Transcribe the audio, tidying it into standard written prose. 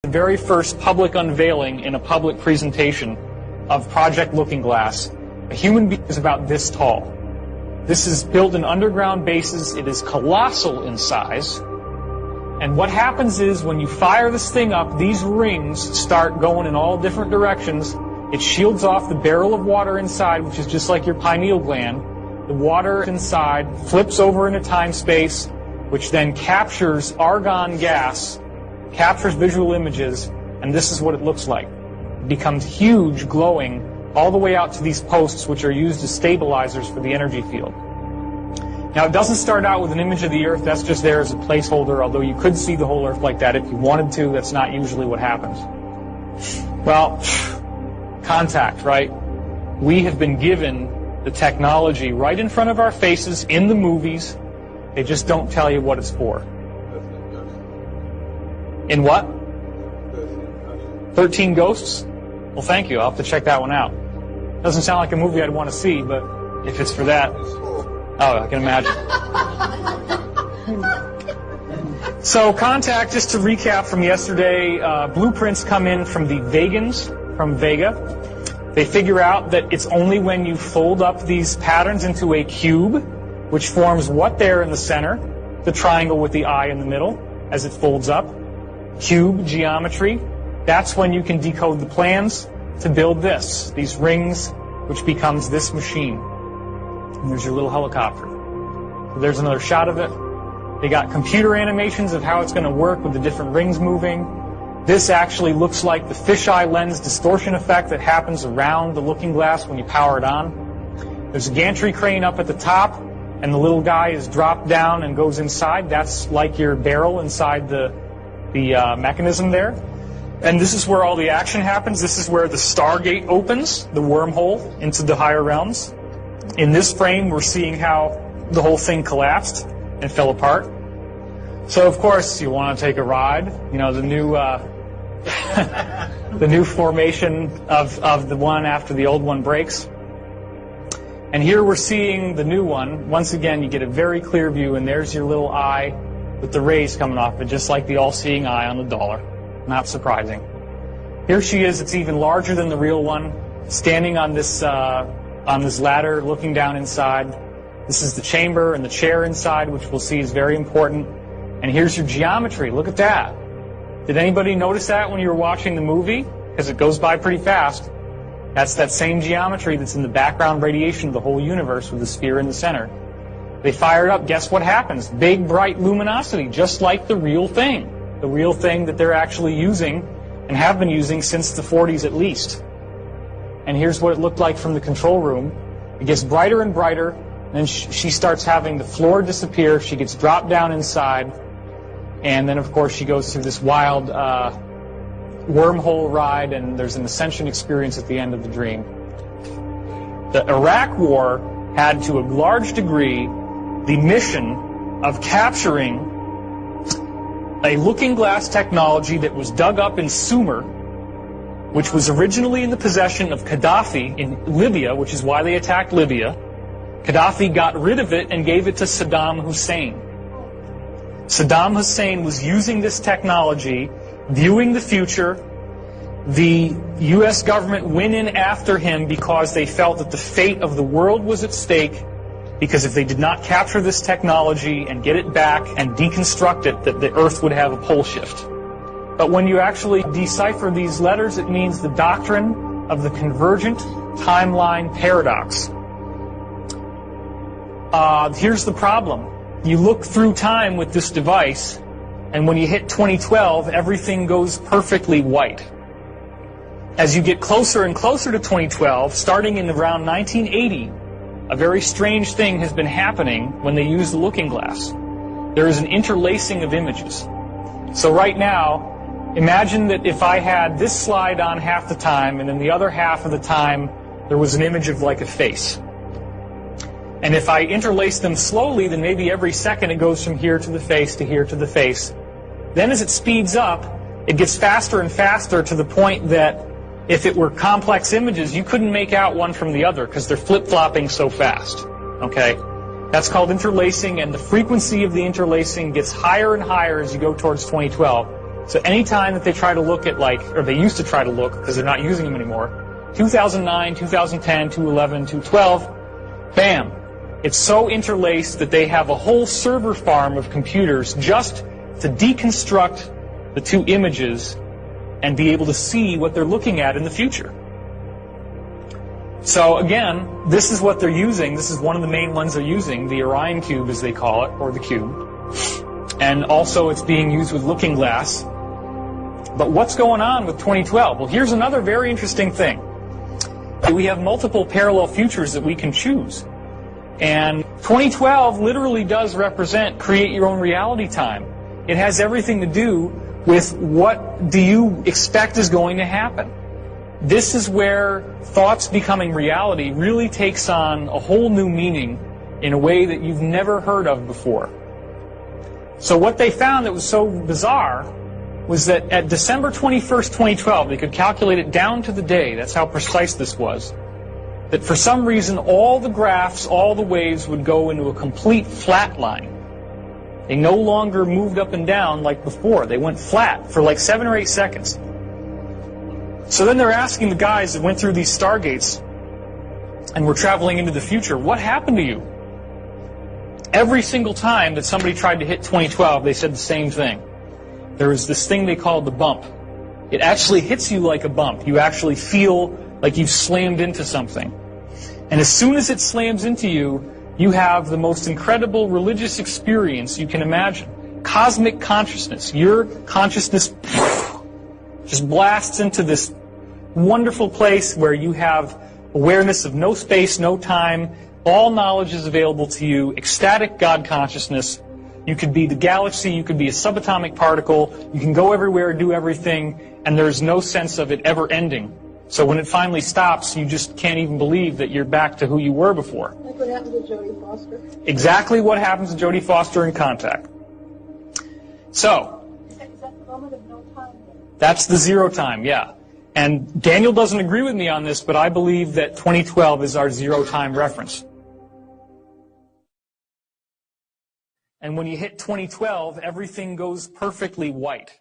The very first public unveiling in a public presentation of Project Looking Glass, a human being is about this tall. This is built in underground bases. It is colossal in size. And what happens is when you fire this thing up, these rings start going in all different directions. It shields off the barrel of water inside, which is just like your pineal gland. The water inside flips over into time-space, which then captures argon gas, captures visual images, and this is what it looks like. It becomes huge, glowing, all the way out to these posts, which are used as stabilizers for the energy field. Now, it doesn't start out with an image of the Earth. That's just there as a placeholder, although you could see the whole Earth like that if you wanted to. That's not usually what happens. Well, contact, right? We have been given the technology right in front of our faces in the movies. They just don't tell you what it's for. In what? 13 Ghosts? Well, thank you. I'll have to check that one out. Doesn't sound like a movie I'd want to see, but if it's for that, oh, I can imagine. So, contact, just to recap from yesterday, blueprints come in from the Vegans, from Vega. They figure out that it's only when you fold up these patterns into a cube, which forms what there in the center, the triangle with the eye in the middle, as it folds up. Cube geometry, that's when you can decode the plans to build this, these rings, which becomes this machine. And there's your little helicopter. So there's another shot of it. They got computer animations of how it's going to work with the different rings moving. This actually looks like the fisheye lens distortion effect that happens around the looking glass when you power it on. There's a gantry crane up at the top, and the little guy is dropped down and goes inside. That's like your barrel inside the mechanism there. And this is where all the action happens. This is where the Stargate opens, the wormhole into the higher realms. In this frame, we're seeing how the whole thing collapsed and fell apart. So, of course, you want to take a ride. You know, the new the new formation of the one after the old one breaks. And here we're seeing the new one. Once again, you get a very clear view, and there's your little eye with the rays coming off it, just like the all-seeing eye on the dollar. Not surprising. Here she is. It's even larger than the real one, standing on this ladder, looking down inside. This is the chamber and the chair inside, which we'll see is very important. And here's your geometry. Look at that. Did anybody notice that when you were watching the movie? Because it goes by pretty fast. That's that same geometry that's in the background radiation of the whole universe with the sphere in the center. They fire it up. Guess what happens? Big, bright luminosity, just like the real thing. The real thing that they're actually using and have been using since the 40s at least. And here's what it looked like from the control room. It gets brighter and brighter, and then she starts having the floor disappear. She gets dropped down inside, and then, of course, she goes through this wild wormhole ride, and there's an ascension experience at the end of the dream. The Iraq War had, to a large degree, the mission of capturing a looking glass technology that was dug up in Sumer, which was originally in the possession of Gaddafi in Libya, which is why they attacked Libya. Gaddafi got rid of it and gave it to Saddam Hussein. Saddam Hussein was using this technology, viewing the future. The U.S. government went in after him because they felt that the fate of the world was at stake, because if they did not capture this technology and get it back and deconstruct it, that the Earth would have a pole shift. But when you actually decipher these letters, it means the doctrine of the convergent timeline paradox. Here's the problem. You look through time with this device, and when you hit 2012, everything goes perfectly white. As you get closer and closer to 2012, starting in around 1980, a very strange thing has been happening when they use the looking glass. There is an interlacing of images. So right now, imagine that if I had this slide on half the time, and then the other half of the time, there was an image of like a face. And if I interlace them slowly, then maybe every second it goes from here to the face to here to the face. Then as it speeds up, it gets faster and faster to the point that if it were complex images, you couldn't make out one from the other because they're flip-flopping so fast. Okay? That's called interlacing, and the frequency of the interlacing gets higher and higher as you go towards 2012. So anytime that they try to look at or they used to try to look because they're not using them anymore, 2009, 2010, 2011, 2012, bam. It's so interlaced that they have a whole server farm of computers just to deconstruct the two images and be able to see what they're looking at in the future. So again, this is what they're using. This is one of the main ones they're using, the Orion Cube as they call it, or the Cube. And also it's being used with Looking Glass. But what's going on with 2012? Well, here's another very interesting thing. We have multiple parallel futures that we can choose. And 2012 literally does represent create your own reality time. It has everything to do with what do you expect is going to happen. This is where thoughts becoming reality really takes on a whole new meaning in a way that you've never heard of before. So what they found that was so bizarre was that at December 21st, 2012, they could calculate it down to the day, that's how precise this was, that for some reason all the graphs, all the waves would go into a complete flat line. They no longer moved up and down like before. They went flat for like 7 or 8 seconds. So then they're asking the guys that went through these stargates and were traveling into the future, what happened to you? Every single time that somebody tried to hit 2012, they said the same thing. There was this thing they called the bump. It actually hits you like a bump. You actually feel like you've slammed into something. And as soon as it slams into you, you have the most incredible religious experience you can imagine. Cosmic consciousness. Your consciousness just blasts into this wonderful place where you have awareness of no space, no time. All knowledge is available to you. Ecstatic God consciousness. You could be the galaxy. You could be a subatomic particle. You can go everywhere, do everything, and there's no sense of it ever ending. So when it finally stops, you just can't even believe that you're back to who you were before. Like what happened to Jodie Foster. Exactly what happens to Jodie Foster in Contact. So, Is that the moment of no time? That's the zero time, yeah. And Daniel doesn't agree with me on this, but I believe that 2012 is our zero time reference. And when you hit 2012, everything goes perfectly white.